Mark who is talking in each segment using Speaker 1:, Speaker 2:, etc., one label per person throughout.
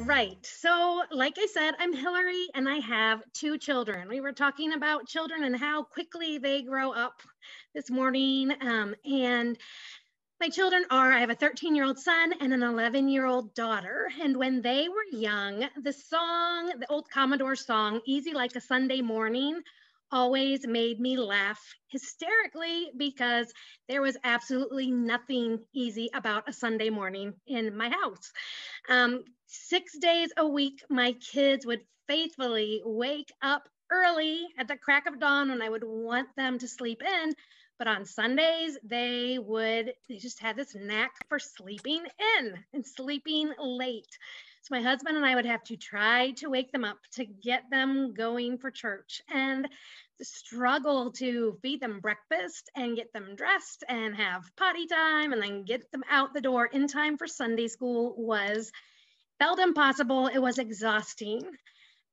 Speaker 1: Right. So, like I said, I'm Hillary and I have 2 children. We were talking about children and how quickly they grow up this morning. And my children are I have a 13-year-old son and an 11-year-old daughter. And when they were young, the old Commodore song, Easy Like a Sunday Morning, always made me laugh hysterically because there was absolutely nothing easy about a Sunday morning in my house. 6 days a week, my kids would faithfully wake up early at the crack of dawn when I would want them to sleep in. But on Sundays, they just had this knack for sleeping in and sleeping late. So my husband and I would have to try to wake them up to get them going for church. And the struggle to feed them breakfast and get them dressed and have potty time and then get them out the door in time for Sunday school felt impossible. It was exhausting.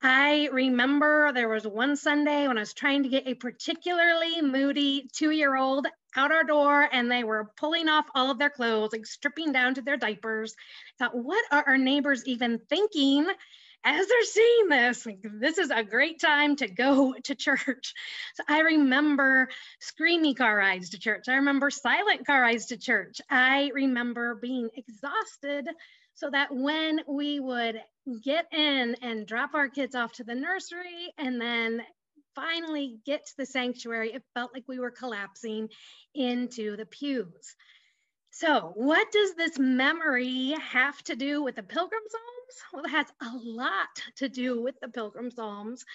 Speaker 1: I remember there was one Sunday when I was trying to get a particularly moody 2-year-old out our door and they were pulling off all of their clothes, like stripping down to their diapers. I thought, what are our neighbors even thinking as they're seeing this? Like, this is a great time to go to church. So I remember screamy car rides to church. I remember silent car rides to church. I remember being exhausted so that when we would get in and drop our kids off to the nursery and then finally get to the sanctuary, it felt like we were collapsing into the pews. So what does this memory have to do with the Pilgrim Psalms? Well, it has a lot to do with the Pilgrim Psalms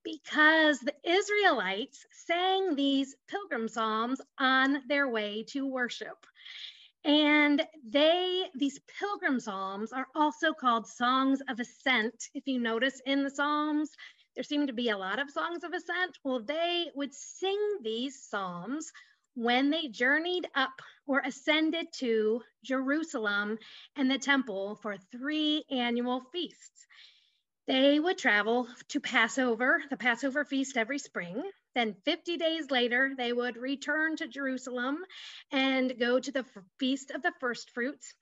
Speaker 1: because the Israelites sang these Pilgrim Psalms on their way to worship. And these Pilgrim Psalms are also called songs of ascent. If you notice in the Psalms, there seem to be a lot of songs of ascent. Well, they would sing these Psalms when they journeyed up or ascended to Jerusalem and the temple for 3 annual feasts. They would travel to Passover, the Passover feast every spring. Then 50 days later, they would return to Jerusalem and go to the Feast of the First Fruits.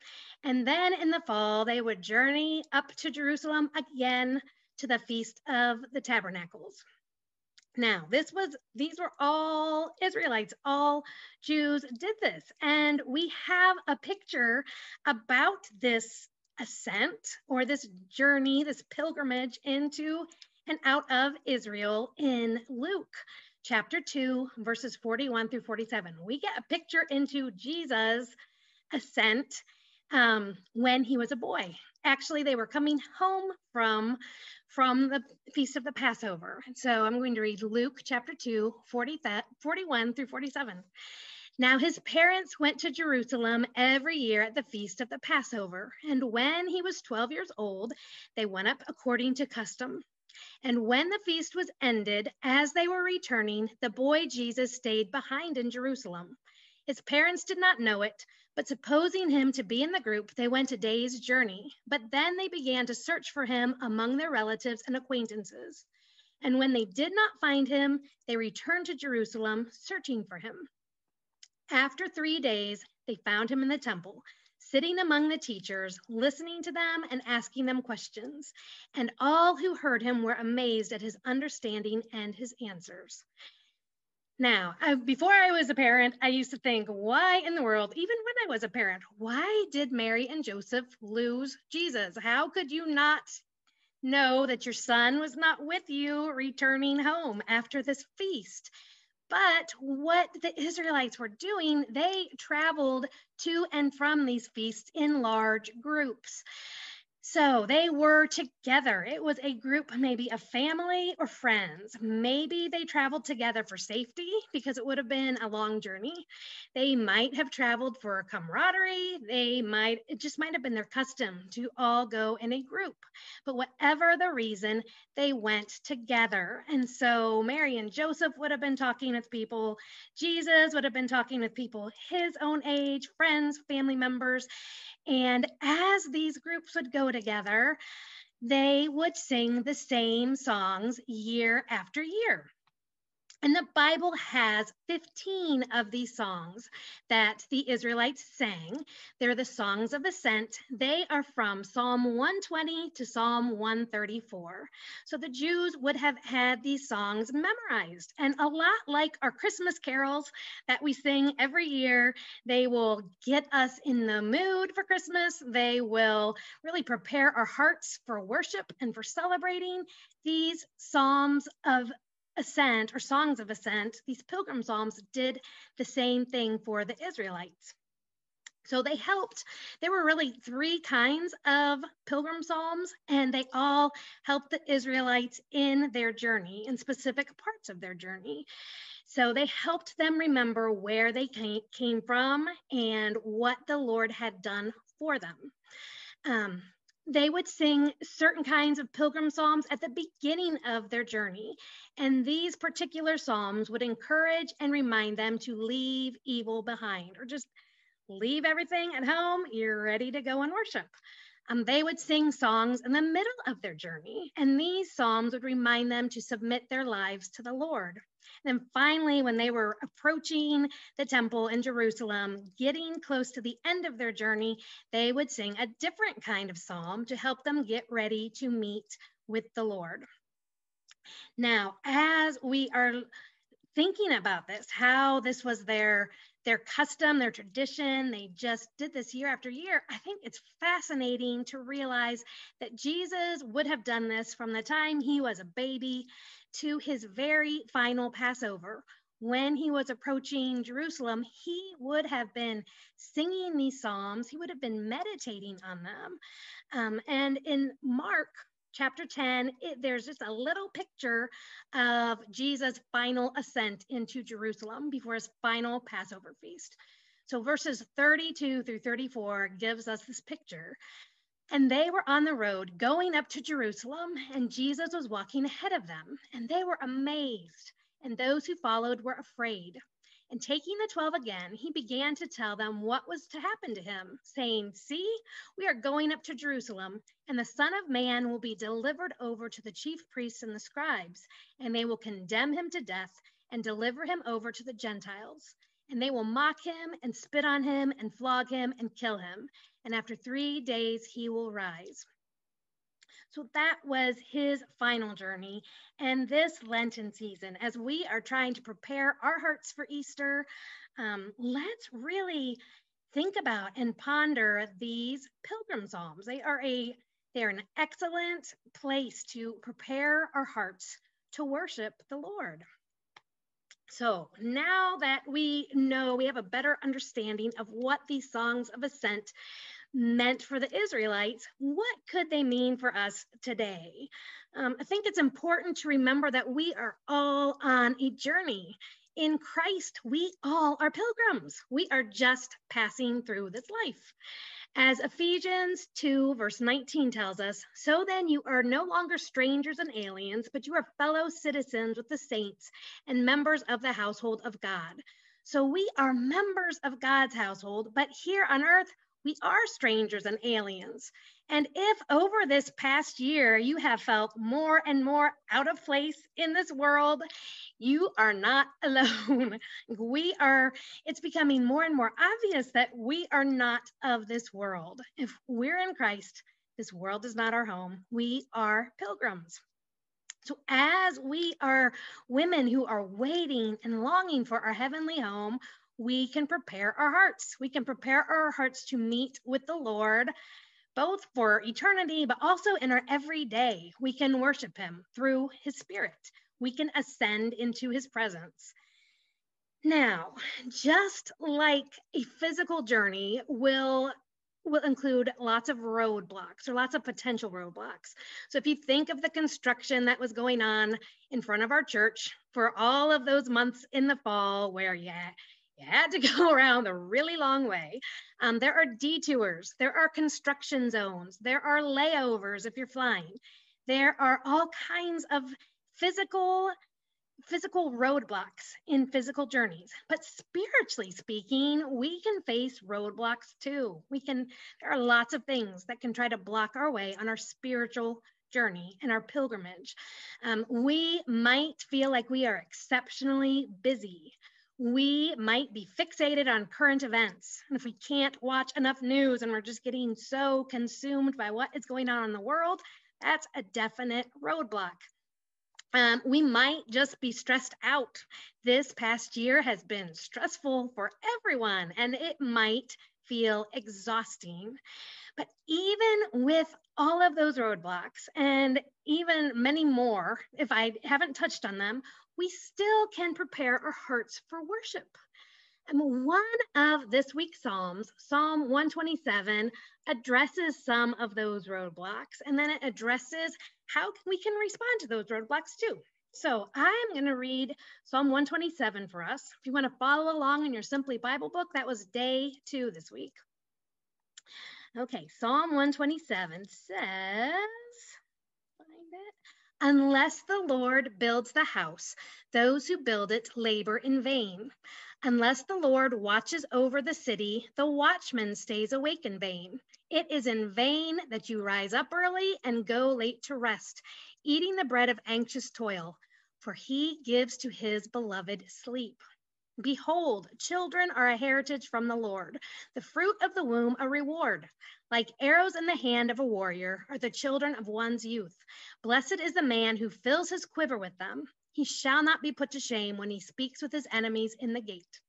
Speaker 1: And then in the fall, they would journey up to Jerusalem again to the Feast of the Tabernacles. Now, these were all Israelites, all Jews did this. And we have a picture about this ascent or this journey, this pilgrimage into and out of Israel in Luke chapter 2, verses 41 through 47. We get a picture into Jesus' ascent when he was a boy. Actually, they were coming home from the Feast of the Passover. So I'm going to read Luke chapter 2, 41 through 47. Now his parents went to Jerusalem every year at the Feast of the Passover. And when he was 12 years old, they went up according to custom. And when the feast was ended, as they were returning, the boy Jesus stayed behind in Jerusalem. His parents did not know it, but supposing him to be in the group, they went a day's journey. But then they began to search for him among their relatives and acquaintances. And when they did not find him, they returned to Jerusalem, searching for him. After 3 days, they found him in the temple, sitting among the teachers, listening to them and asking them questions. And all who heard him were amazed at his understanding and his answers. Now, before I was a parent, I used to think, why in the world, even when I was a parent, why did Mary and Joseph lose Jesus? How could you not know that your son was not with you returning home after this feast? But what the Israelites were doing, they traveled to and from these feasts in large groups. So they were together. It was a group, maybe a family or friends. Maybe they traveled together for safety because it would have been a long journey. They might have traveled for camaraderie. It just might have been their custom to all go in a group. But whatever the reason, they went together. And so Mary and Joseph would have been talking with people. Jesus would have been talking with people his own age, friends, family members. And as these groups would go together, they would sing the same songs year after year. And the Bible has 15 of these songs that the Israelites sang. They're the songs of ascent. They are from Psalm 120 to Psalm 134. So the Jews would have had these songs memorized. And a lot like our Christmas carols that we sing every year, they will get us in the mood for Christmas. They will really prepare our hearts for worship and for celebrating. These Psalms of Ascent or songs of ascent, these pilgrim psalms did the same thing for the Israelites. So they helped. There were really three kinds of pilgrim psalms, and they all helped the Israelites in their journey, in specific parts of their journey. So they helped them remember where they came from and what the Lord had done for them. They would sing certain kinds of pilgrim psalms at the beginning of their journey. And these particular psalms would encourage and remind them to leave evil behind, or just leave everything at home. You're ready to go and worship. They would sing songs in the middle of their journey. And these psalms would remind them to submit their lives to the Lord. And then finally, when they were approaching the temple in Jerusalem, getting close to the end of their journey, they would sing a different kind of psalm to help them get ready to meet with the Lord. Now, as we are thinking about this, how this was their custom, their tradition, they just did this year after year, I think it's fascinating to realize that Jesus would have done this from the time he was a baby to his very final Passover. When he was approaching Jerusalem, he would have been singing these psalms. He would have been meditating on them. And in Mark chapter 10, there's just a little picture of Jesus' final ascent into Jerusalem before his final Passover feast. So verses 32 through 34 gives us this picture. And they were on the road going up to Jerusalem, and Jesus was walking ahead of them. And they were amazed, and those who followed were afraid. And taking the 12 again, he began to tell them what was to happen to him, saying, "See, we are going up to Jerusalem, and the Son of Man will be delivered over to the chief priests and the scribes, and they will condemn him to death and deliver him over to the Gentiles. And they will mock him and spit on him and flog him and kill him. And after 3 days, he will rise." So that was his final journey. And this Lenten season, as we are trying to prepare our hearts for Easter, let's really think about and ponder these pilgrim psalms. They're an excellent place to prepare our hearts to worship the Lord. So now that we know, we have a better understanding of what these songs of ascent meant for the Israelites, what could they mean for us today? I think it's important to remember that we are all on a journey. In Christ, we all are pilgrims. We are just passing through this life. As Ephesians 2, verse 19 tells us, "So then you are no longer strangers and aliens, but you are fellow citizens with the saints and members of the household of God." So we are members of God's household, but here on earth, we are strangers and aliens. And if over this past year you have felt more and more out of place in this world, you are not alone. It's becoming more and more obvious that we are not of this world. If we're in Christ, this world is not our home. We are pilgrims. So as we are women who are waiting and longing for our heavenly home, we can prepare our hearts. We can prepare our hearts to meet with the Lord, both for eternity, but also in our everyday. We can worship him through his Spirit. We can ascend into his presence. Now, just like a physical journey will include lots of roadblocks or lots of potential roadblocks. So if you think of the construction that was going on in front of our church for all of those months in the fall where you had to go around a really long way. There are detours, there are construction zones, there are layovers if you're flying. There are all kinds of physical roadblocks in physical journeys. But spiritually speaking, we can face roadblocks too. There are lots of things that can try to block our way on our spiritual journey and our pilgrimage. We might feel like we are exceptionally busy. We might be fixated on current events. And if we can't watch enough news and we're just getting so consumed by what is going on in the world, that's a definite roadblock. We might just be stressed out. This past year has been stressful for everyone, and it might feel exhausting. But even with all of those roadblocks and even many more, if I haven't touched on them, we still can prepare our hearts for worship. And one of this week's Psalms, Psalm 127, addresses some of those roadblocks, and then it addresses how we can respond to those roadblocks too. So I'm going to read Psalm 127 for us. If you want to follow along in your Simply Bible book, that was day 2 this week. Okay, Psalm 127 says, find it. Unless the Lord builds the house, those who build it labor in vain. Unless the Lord watches over the city, the watchman stays awake in vain. It is in vain that you rise up early and go late to rest, eating the bread of anxious toil, for he gives to his beloved sleep. Behold, children are a heritage from the Lord, the fruit of the womb a reward. Like arrows in the hand of a warrior are the children of one's youth. Blessed is the man who fills his quiver with them. He shall not be put to shame when he speaks with his enemies in the gate.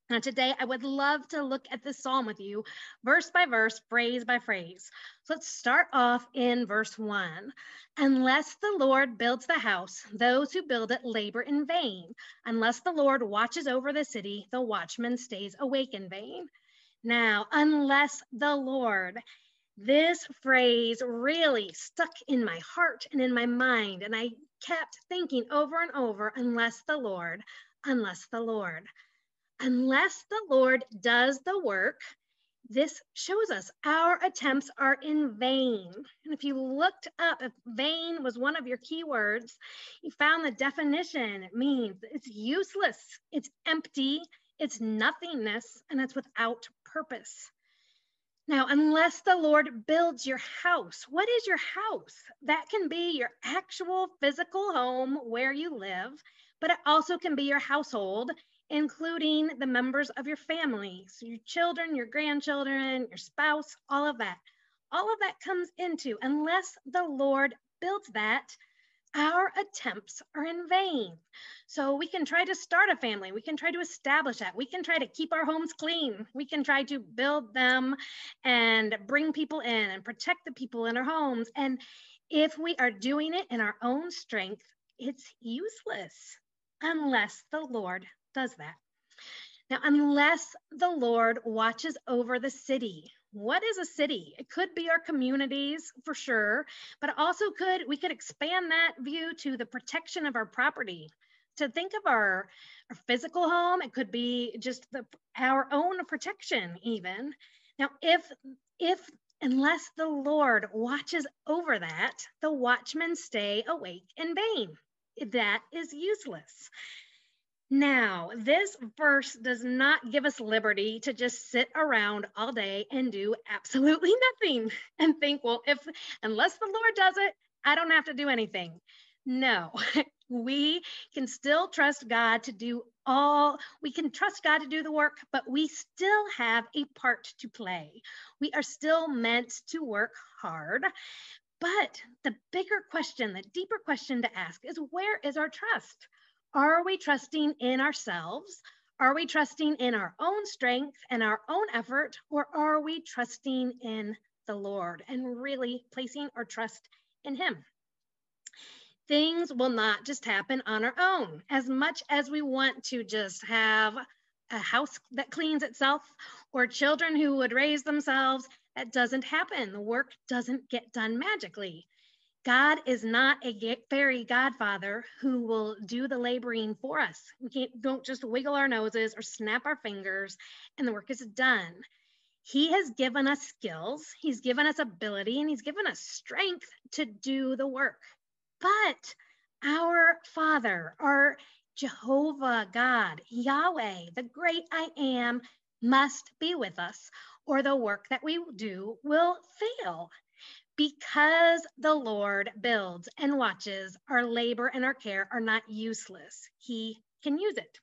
Speaker 1: Now today, I would love to look at this psalm with you, verse by verse, phrase by phrase. So let's start off in verse 1. Unless the Lord builds the house, those who build it labor in vain. Unless the Lord watches over the city, the watchman stays awake in vain. Now, unless the Lord, this phrase really stuck in my heart and in my mind, and I kept thinking over and over, unless the Lord, unless the Lord. Unless the Lord does the work, this shows us our attempts are in vain. And if you looked up, if vain was one of your keywords, you found the definition. It means it's useless, it's empty, it's nothingness, and it's without purpose. Now, unless the Lord builds your house, what is your house? That can be your actual physical home where you live, but it also can be your household, including the members of your family. So your children, your grandchildren, your spouse, all of that. All of that comes into, unless the Lord builds that, our attempts are in vain. So we can try to start a family. We can try to establish that. We can try to keep our homes clean. We can try to build them and bring people in and protect the people in our homes. And if we are doing it in our own strength, it's useless unless the Lord does that. Now, unless the Lord watches over the city. What is a city? It could be our communities for sure, but also we could expand that view to the protection of our property. To think of our physical home, it could be just our own protection even. Now, unless the Lord watches over that, the watchmen stay awake in vain. That is useless. Now, this verse does not give us liberty to just sit around all day and do absolutely nothing and think, well, unless the Lord does it, I don't have to do anything. No, we can still trust God to do we can trust God to do the work, but we still have a part to play. We are still meant to work hard. But the bigger question, the deeper question to ask is, where is our trust? Are we trusting in ourselves? Are we trusting in our own strength and our own effort? Or are we trusting in the Lord and really placing our trust in Him? Things will not just happen on our own. As much as we want to just have a house that cleans itself or children who would raise themselves, that doesn't happen. The work doesn't get done magically. God is not a fairy godfather who will do the laboring for us. We don't just wiggle our noses or snap our fingers and the work is done. He has given us skills, He's given us ability, and He's given us strength to do the work. But our Father, our Jehovah God, Yahweh, the great I am, must be with us, or the work that we do will fail. Because the Lord builds and watches, our labor and our care are not useless. He can use it.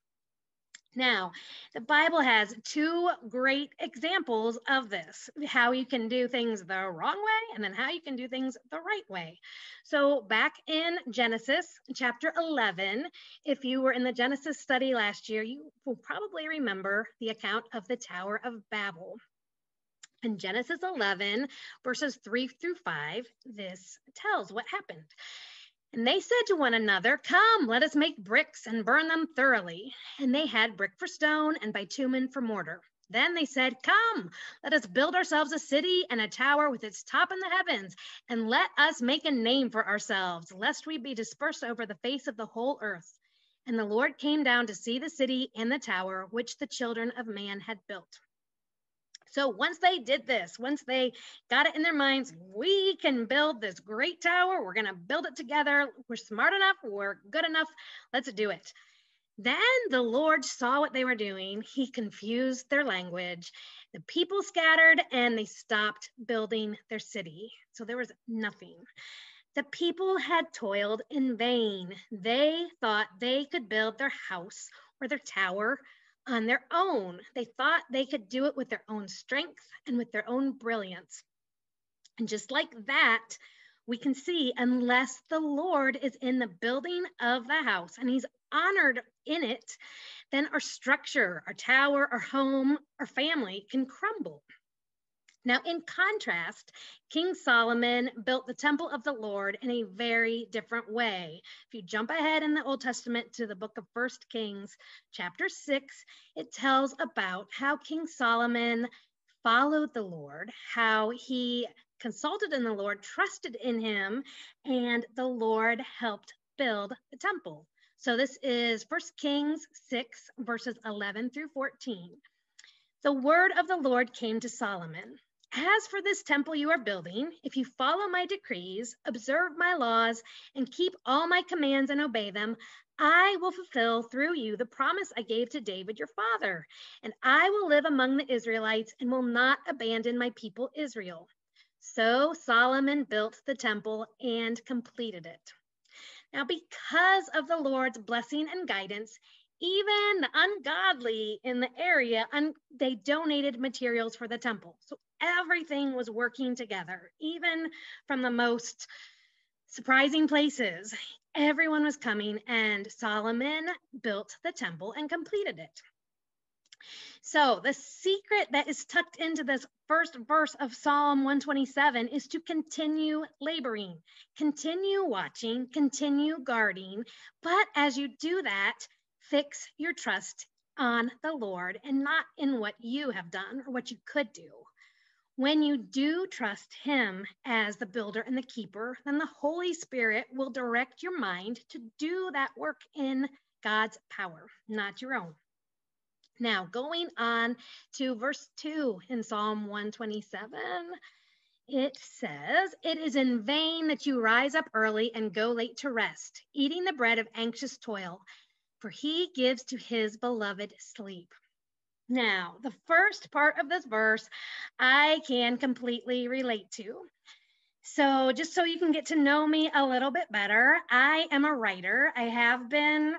Speaker 1: Now, the Bible has two great examples of this, how you can do things the wrong way and then how you can do things the right way. So back in Genesis chapter 11, if you were in the Genesis study last year, you will probably remember the account of the Tower of Babel. In Genesis 11, verses 3 through 5, this tells what happened. And they said to one another, "Come, let us make bricks and burn them thoroughly." And they had brick for stone and bitumen for mortar. Then they said, "Come, let us build ourselves a city and a tower with its top in the heavens, and let us make a name for ourselves, lest we be dispersed over the face of the whole earth." And the Lord came down to see the city and the tower which the children of man had built. So once they did this, once they got it in their minds, we can build this great tower. We're going to build it together. We're smart enough. We're good enough. Let's do it. Then the Lord saw what they were doing. He confused their language. The people scattered and they stopped building their city. So there was nothing. The people had toiled in vain. They thought they could build their house or their tower on their own. They thought they could do it with their own strength and with their own brilliance. And just like that, we can see unless the Lord is in the building of the house and he's honored in it, then our structure, our tower, our home, our family can crumble. Now, in contrast, King Solomon built the temple of the Lord in a very different way. If you jump ahead in the Old Testament to the book of 1 Kings, chapter 6, it tells about how King Solomon followed the Lord, how he consulted in the Lord, trusted in him, and the Lord helped build the temple. So this is 1 Kings 6, verses 11 through 14. The word of the Lord came to Solomon. "As for this temple you are building, if you follow my decrees, observe my laws, and keep all my commands and obey them, I will fulfill through you the promise I gave to David your father, and I will live among the Israelites and will not abandon my people Israel." So Solomon built the temple and completed it. Now, because of the Lord's blessing and guidance, even the ungodly in the area, they donated materials for the temple. So everything was working together, even from the most surprising places. Everyone was coming, and Solomon built the temple and completed it. So the secret that is tucked into this first verse of Psalm 127 is to continue laboring, continue watching, continue guarding. But as you do that, fix your trust on the Lord and not in what you have done or what you could do. When you do trust him as the builder and the keeper, then the Holy Spirit will direct your mind to do that work in God's power, not your own. Now, going on to verse 2 in Psalm 127, it says, "It is in vain that you rise up early and go late to rest, eating the bread of anxious toil, for he gives to his beloved sleep." Now, the first part of this verse, I can completely relate to. So just so you can get to know me a little bit better, I am a writer. I have been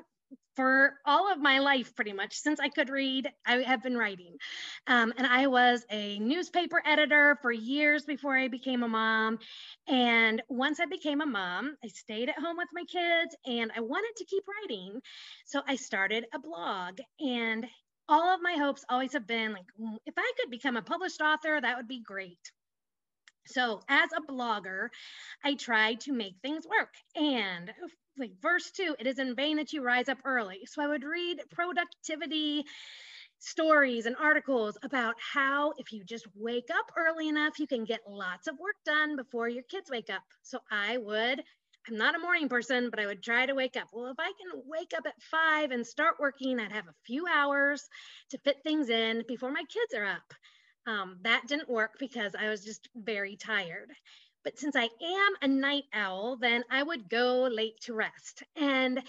Speaker 1: for all of my life, pretty much. Since I could read, I have been writing. And I was a newspaper editor for years before I became a mom. And once I became a mom, I stayed at home with my kids and I wanted to keep writing. So I started a blog, and all of my hopes always have been like, if I could become a published author, that would be great. So as a blogger, I tried to make things work. And like verse 2, "It is in vain that you rise up early." So I would read productivity stories and articles about how if you just wake up early enough, you can get lots of work done before your kids wake up. So I'm not a morning person, but I would try to wake up. Well, if I can wake up at 5 and start working, I'd have a few hours to fit things in before my kids are up. That didn't work because I was just very tired. But since I am a night owl, then I would go late to rest. And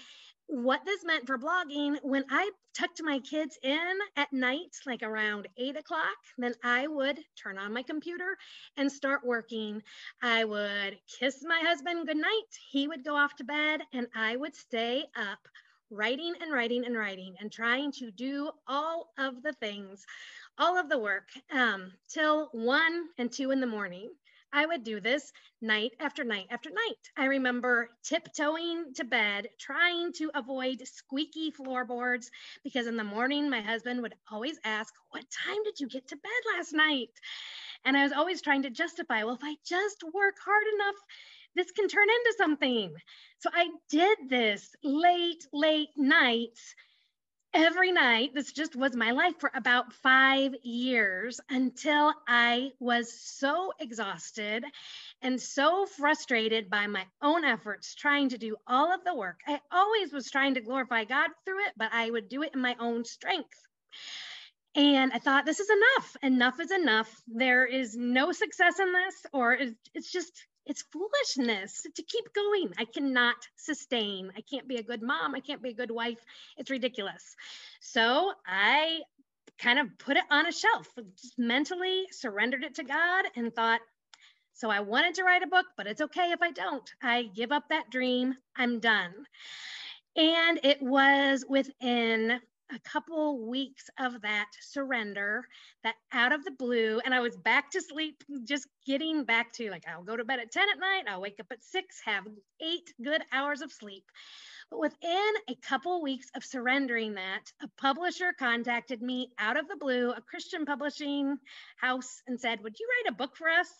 Speaker 1: what this meant for blogging, when I tucked my kids in at night, like around 8 o'clock, then I would turn on my computer and start working. I would kiss my husband goodnight. He would go off to bed, and I would stay up writing and writing and writing and trying to do all of the things, all of the work, till 1 and 2 in the morning. I would do this night after night after night. I remember tiptoeing to bed, trying to avoid squeaky floorboards, because in the morning, my husband would always ask, "What time did you get to bed last night?" And I was always trying to justify, well, if I just work hard enough, this can turn into something. So I did this late nights every night. This just was my life for about 5 years, until I was so exhausted and so frustrated by my own efforts trying to do all of the work. I always was trying to glorify God through it, but I would do it in my own strength. And I thought, this is enough. Enough is enough. There is no success in this, or it's foolishness to keep going. I cannot sustain. I can't be a good mom. I can't be a good wife. It's ridiculous. So I kind of put it on a shelf, just mentally surrendered it to God, and thought, so I wanted to write a book, but it's okay if I don't. I give up that dream. I'm done. And it was within a couple weeks of that surrender, that out of the blue, and I was back to sleep, just getting back to, like, I'll go to bed at 10 at night, I'll wake up at 6, have 8 good hours of sleep. But within a couple weeks of surrendering that, a publisher contacted me out of the blue, a Christian publishing house, and said, "Would you write a book for us?"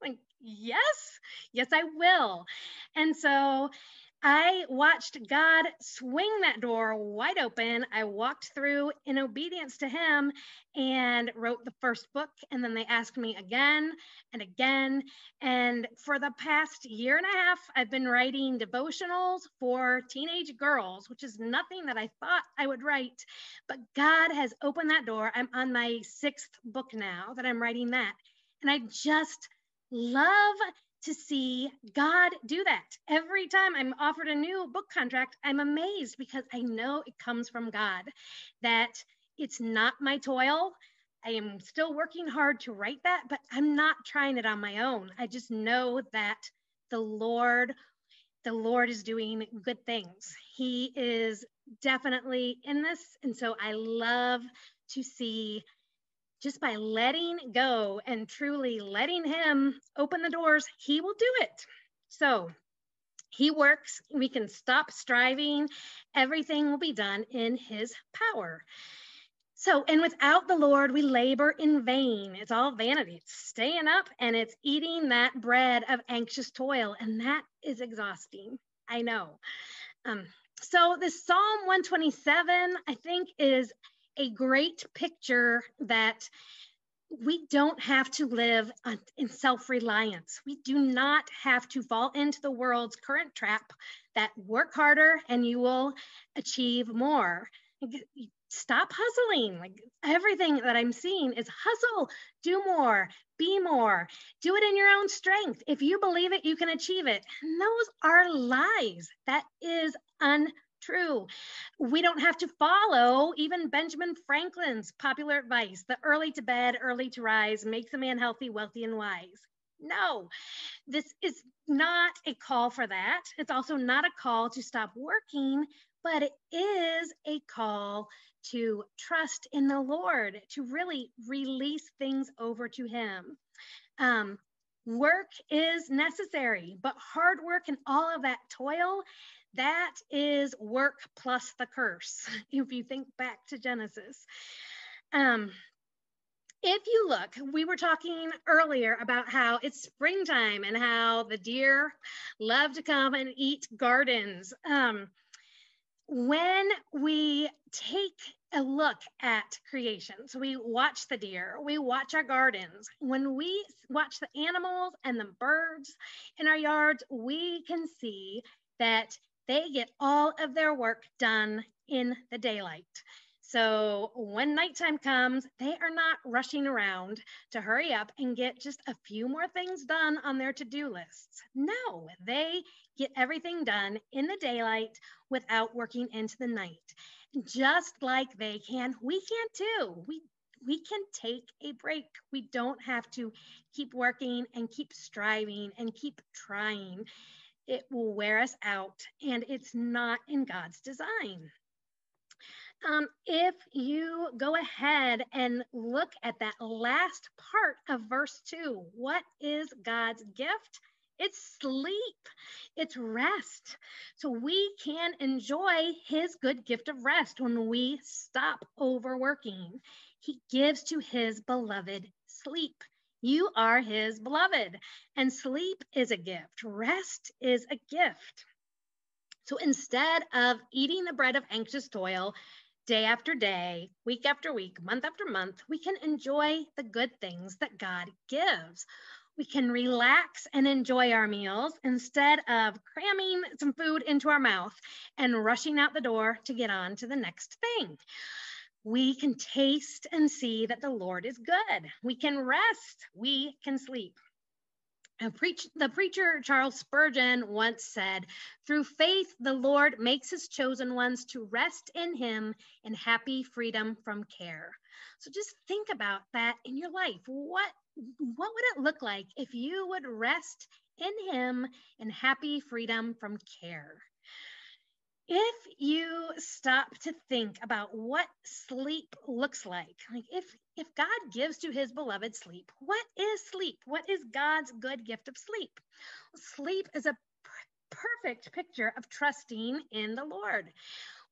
Speaker 1: Like, yes, I will. And so I watched God swing that door wide open. I walked through in obedience to Him and wrote the first book. And then they asked me again and again. And for the past year and a half, I've been writing devotionals for teenage girls, which is nothing that I thought I would write. But God has opened that door. I'm on my 6th book now that I'm writing that. And I just love to see God do that. Every time I'm offered a new book contract, I'm amazed, because I know it comes from God, that it's not my toil. I am still working hard to write that, but I'm not trying it on my own. I just know that the Lord is doing good things. He is definitely in this. And so I love to see, just by letting go and truly letting Him open the doors, He will do it. So He works. We can stop striving. Everything will be done in His power. So, and without the Lord, we labor in vain. It's all vanity. It's staying up, and it's eating that bread of anxious toil. And that is exhausting. I know. So this Psalm 127, I think, is a great picture that we don't have to live in self-reliance. We do not have to fall into the world's current trap that work harder and you will achieve more. Stop hustling. Like, everything that I'm seeing is hustle, do more, be more, do it in your own strength. If you believe it, you can achieve it. And those are lies. That is untrue. We don't have to follow even Benjamin Franklin's popular advice: the early to bed, early to rise makes a man healthy, wealthy, and wise. No, this is not a call for that. It's also not a call to stop working, but it is a call to trust in the Lord, to really release things over to Him. Work is necessary, but hard work and all of that toil, that is work plus the curse, if you think back to Genesis. If you look, we were talking earlier about how it's springtime and how the deer love to come and eat gardens. When we take a look at creation, so we watch the deer, we watch our gardens, when we watch the animals and the birds in our yards, we can see that they get all of their work done in the daylight. So when nighttime comes, they are not rushing around to hurry up and get just a few more things done on their to-do lists. No, they get everything done in the daylight without working into the night. Just like they can, we can too. We can take a break. We don't have to keep working and keep striving and keep trying. It will wear us out, and it's not in God's design. If you go ahead and look at that last part of verse 2, what is God's gift? It's sleep, it's rest. So we can enjoy his good gift of rest when we stop overworking. He gives to his beloved sleep. You are his beloved, and sleep is a gift. Rest is a gift. So instead of eating the bread of anxious toil, day after day, week after week, month after month, we can enjoy the good things that God gives. We can relax and enjoy our meals instead of cramming some food into our mouth and rushing out the door to get on to the next thing. We can taste and see that the Lord is good. We can rest. We can sleep. The preacher Charles Spurgeon once said, "Through faith, the Lord makes his chosen ones to rest in him in happy freedom from care." So just think about that in your life. What would it look like if you would rest in him in happy freedom from care? If you stop to think about what sleep looks like if God gives to his beloved sleep, what is sleep? What is God's good gift of sleep? Sleep is a perfect picture of trusting in the Lord.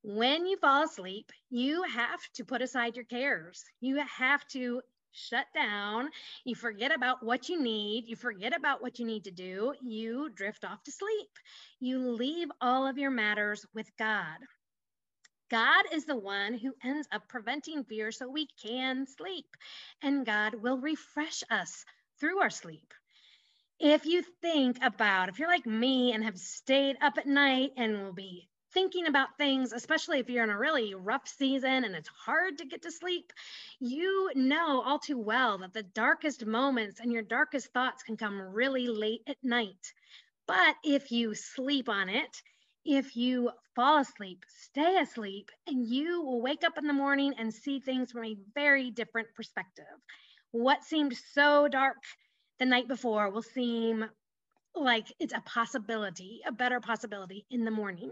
Speaker 1: When you fall asleep, you have to put aside your cares. You have to shut down. You forget about what you need. You forget about what you need to do. You drift off to sleep. You leave all of your matters with God. God is the one who ends up preventing fear so we can sleep, and God will refresh us through our sleep. If you think about, if you're like me and have stayed up at night and will be thinking about things, especially if you're in a really rough season and it's hard to get to sleep, you know all too well that the darkest moments and your darkest thoughts can come really late at night. But if you sleep on it, if you fall asleep, stay asleep, and you will wake up in the morning and see things from a very different perspective. What seemed so dark the night before will seem like it's a possibility, a better possibility in the morning.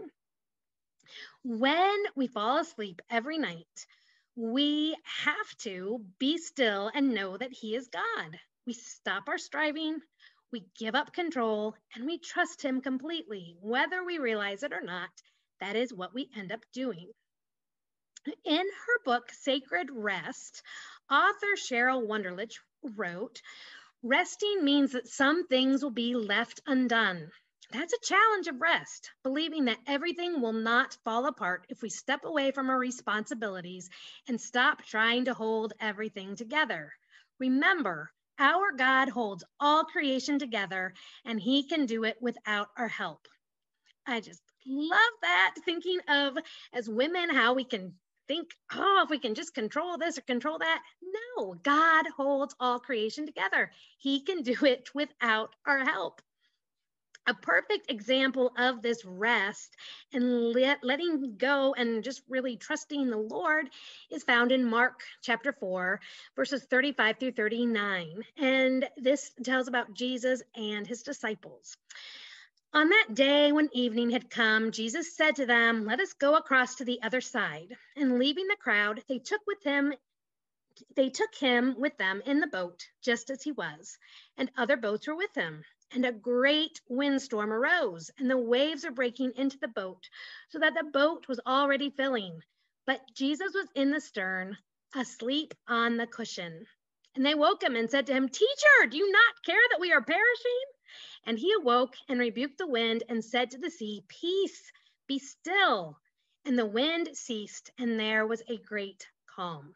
Speaker 1: When we fall asleep every night, we have to be still and know that he is God. We stop our striving, we give up control, and we trust him completely. Whether we realize it or not, that is what we end up doing. In her book, Sacred Rest, author Cheryl Wunderlich wrote, "Resting means that some things will be left undone. That's a challenge of rest, believing that everything will not fall apart if we step away from our responsibilities and stop trying to hold everything together. Remember, our God holds all creation together, and he can do it without our help." I just love that, thinking of as women how we can think, oh, if we can just control this or control that. No, God holds all creation together. He can do it without our help. A perfect example of this rest and letting go and just really trusting the Lord is found in Mark chapter 4, verses 35 through 39. And this tells about Jesus and his disciples. On that day when evening had come, Jesus said to them, "Let us go across to the other side." And leaving the crowd, they took him with them in the boat, just as he was, and other boats were with him. And a great windstorm arose, and the waves were breaking into the boat, so that the boat was already filling. But Jesus was in the stern, asleep on the cushion. And they woke him and said to him, "Teacher, do you not care that we are perishing?" And he awoke and rebuked the wind and said to the sea, "Peace, be still." And the wind ceased, and there was a great calm.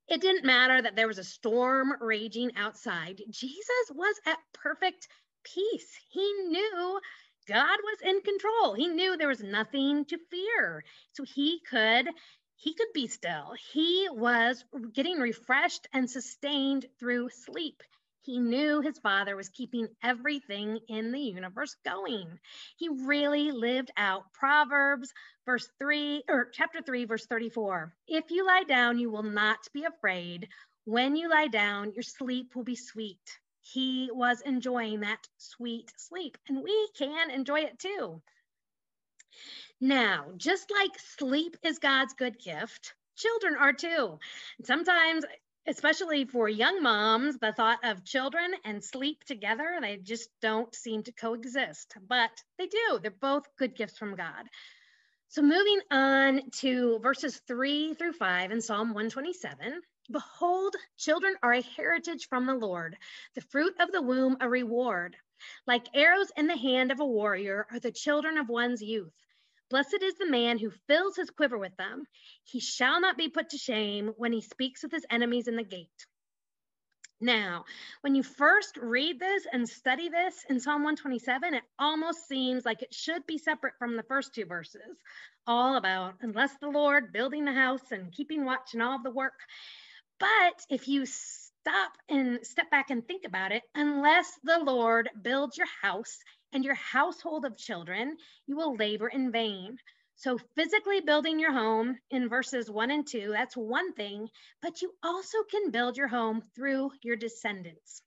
Speaker 1: It didn't matter that there was a storm raging outside. Jesus was at perfect peace. He knew God was in control. He knew there was nothing to fear. So he could he could be still. He was getting refreshed and sustained through sleep. He knew his Father was keeping everything in the universe going. He really lived out Proverbs chapter 3, verse 34. If you lie down, you will not be afraid. When you lie down, your sleep will be sweet. He was enjoying that sweet sleep, and we can enjoy it too. Now, just like sleep is God's good gift, children are too. Sometimes, especially for young moms, the thought of children and sleep together, they just don't seem to coexist, but they do. They're both good gifts from God. So moving on to verses 3 through 5 in Psalm 127, behold, children are a heritage from the Lord, the fruit of the womb a reward. Like arrows in the hand of a warrior are the children of one's youth. Blessed is the man who fills his quiver with them. He shall not be put to shame when he speaks with his enemies in the gate. Now, when you first read this and study this in Psalm 127, it almost seems like it should be separate from the first two verses, all about unless the Lord building the house and keeping watch and all of the work. But if you stop and step back and think about it, unless the Lord builds your house and your household of children, you will labor in vain. So physically building your home in verses 1 and 2, that's one thing, but you also can build your home through your descendants.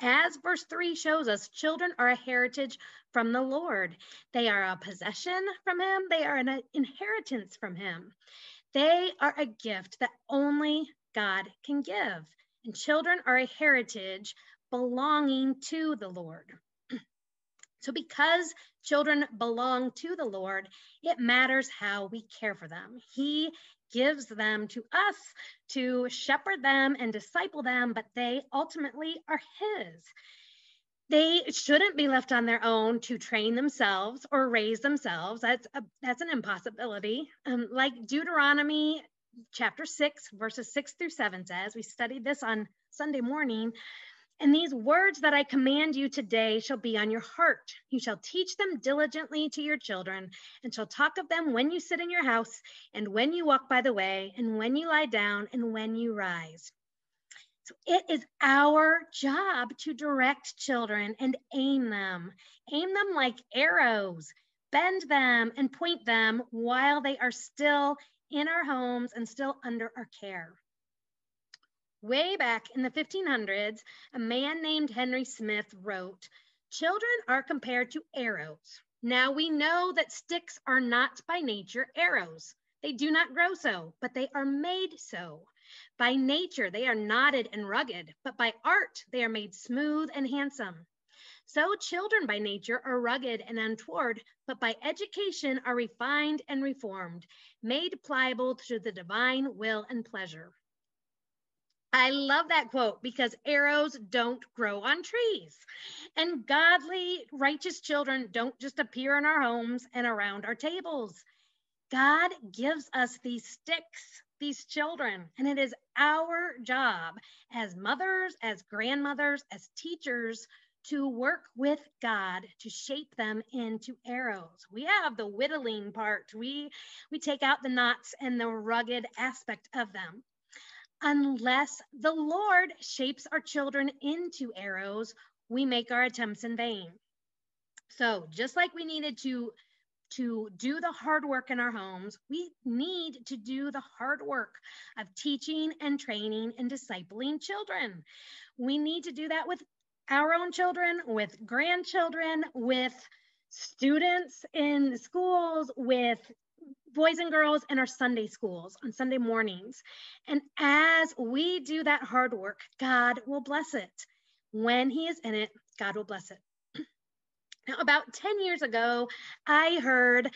Speaker 1: As verse 3 shows us, children are a heritage from the Lord. They are a possession from him. They are an inheritance from him. They are a gift that only God can give. And children are a heritage belonging to the Lord. So because children belong to the Lord, it matters how we care for them. He gives them to us to shepherd them and disciple them, but they ultimately are his. They shouldn't be left on their own to train themselves or raise themselves. That's an impossibility. Like Deuteronomy Chapter 6, verses 6 through 7 says, we studied this on Sunday morning. And these words that I command you today shall be on your heart. You shall teach them diligently to your children, and shall talk of them when you sit in your house, and when you walk by the way, and when you lie down, and when you rise. So it is our job to direct children and aim them. Aim them like arrows, bend them and point them while they are still in our homes and still under our care. Way back in the 1500s, a man named Henry Smith wrote, "Children are compared to arrows. Now we know that sticks are not by nature arrows. They do not grow so, but they are made so. By nature, they are knotted and rugged, but by art, they are made smooth and handsome. So children by nature are rugged and untoward, but by education are refined and reformed, made pliable to the divine will and pleasure." I love that quote because arrows don't grow on trees. And godly, righteous children don't just appear in our homes and around our tables. God gives us these sticks, these children, and it is our job as mothers, as grandmothers, as teachers to work with God to shape them into arrows. We have the whittling part. We take out the knots and the rugged aspect of them. Unless the Lord shapes our children into arrows, we make our attempts in vain. So just like we needed to do the hard work in our homes, we need to do the hard work of teaching and training and discipling children. We need to do that with our own children, with grandchildren, with students in schools, with boys and girls in our Sunday schools on Sunday mornings. And as we do that hard work, God will bless it. When he is in it, God will bless it. Now, about 10 years ago, I heard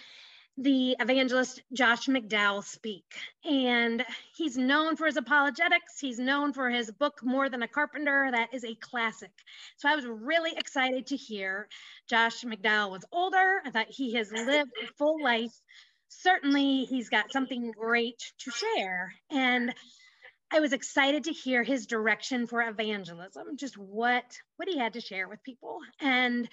Speaker 1: the evangelist Josh McDowell speak, and he's known for his apologetics. He's known for his book, More Than a Carpenter. That is a classic. So I was really excited to hear Josh McDowell was older. I thought he has lived a full life. Certainly, he's got something great to share. And I was excited to hear his direction for evangelism, just what he had to share with people. And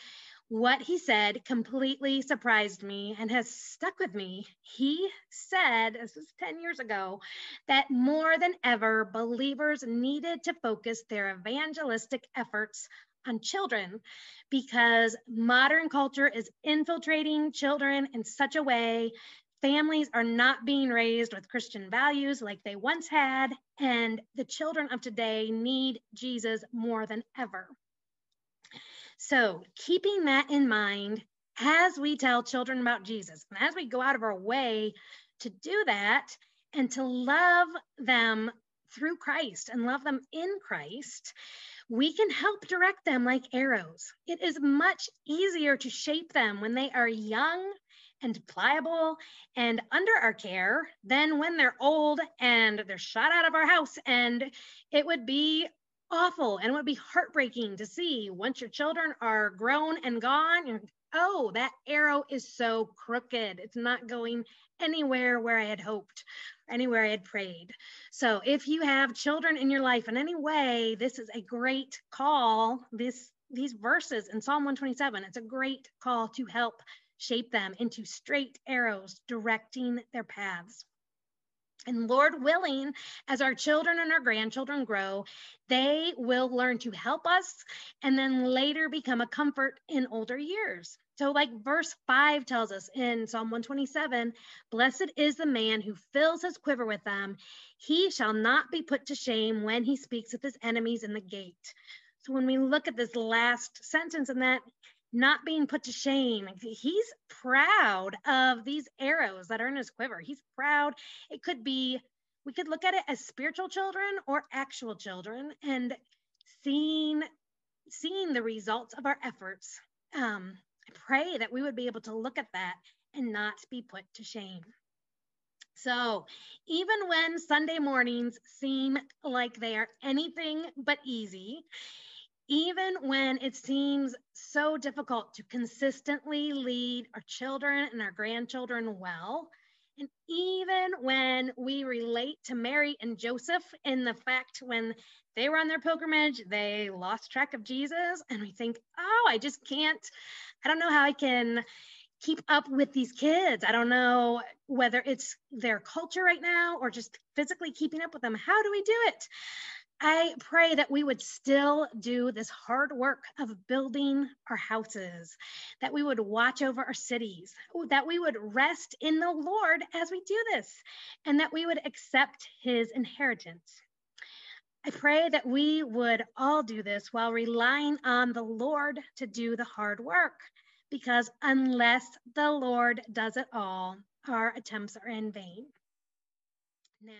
Speaker 1: What he said completely surprised me and has stuck with me. He said, this was 10 years ago, that more than ever, believers needed to focus their evangelistic efforts on children because modern culture is infiltrating children in such a way. Families are not being raised with Christian values like they once had, and the children of today need Jesus more than ever. So, keeping that in mind as we tell children about Jesus, and as we go out of our way to do that and to love them through Christ and love them in Christ, we can help direct them like arrows. It is much easier to shape them when they are young and pliable and under our care than when they're old and they're shot out of our house. And it would be awful and it would be heartbreaking to see once your children are grown and gone. Oh, that arrow is so crooked. It's not going anywhere where I had hoped, anywhere I had prayed. So if you have children in your life in any way, this is a great call. These verses in Psalm 127, it's a great call to help shape them into straight arrows directing their paths. And Lord willing, as our children and our grandchildren grow, they will learn to help us and then later become a comfort in older years. So like verse 5 tells us in Psalm 127, blessed is the man who fills his quiver with them. He shall not be put to shame when he speaks with his enemies in the gate. So when we look at this last sentence and that, not being put to shame. He's proud of these arrows that are in his quiver. He's proud. It could be, we could look at it as spiritual children or actual children, and seeing the results of our efforts. I pray that we would be able to look at that and not be put to shame. So even when Sunday mornings seem like they are anything but easy, even when it seems so difficult to consistently lead our children and our grandchildren well, and even when we relate to Mary and Joseph in the fact when they were on their pilgrimage, they lost track of Jesus, and we think, oh, I don't know how I can keep up with these kids. I don't know whether it's their culture right now or just physically keeping up with them. How do we do it? I pray that we would still do this hard work of building our houses, that we would watch over our cities, that we would rest in the Lord as we do this, and that we would accept his inheritance. I pray that we would all do this while relying on the Lord to do the hard work, because unless the Lord does it all, our attempts are in vain. Now,